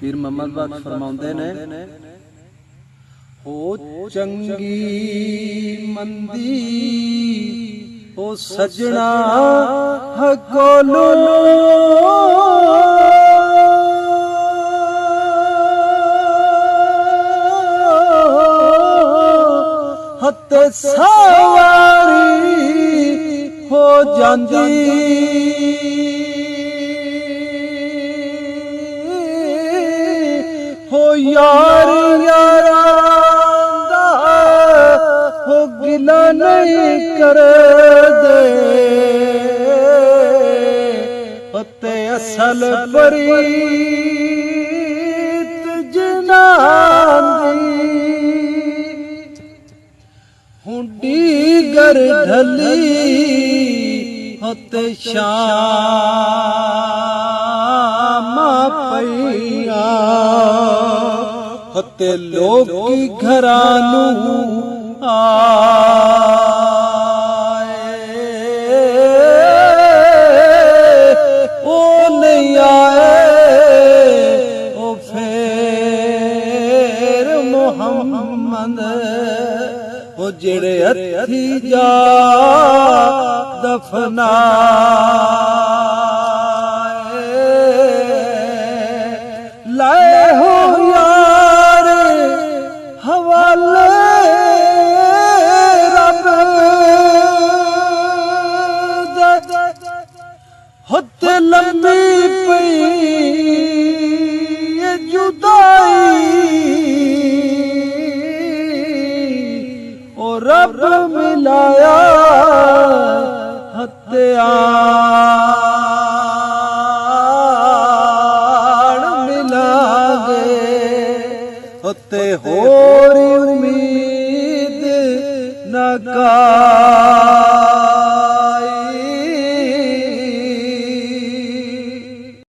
पीर मोहम्मद बख्श फरमाउंदे ने, हो चंगी मंदी ओ सजना हकोलो हते सवारी हो जांदी हो यार यारा दा हो गिला नहीं कर दे ते असल प्रीत जनान हुंडी गर ढली होते शाम पैया होते लोग की घरानू आए ओ नहीं आए ओ फेर मोहम्मद ओ जेड़े हथी जा दफना लाए हो यार हवाले रब होते लंबी पई जुदाई रब मिलाया हत्यार मिला गए होते होरी उम्मीद नकार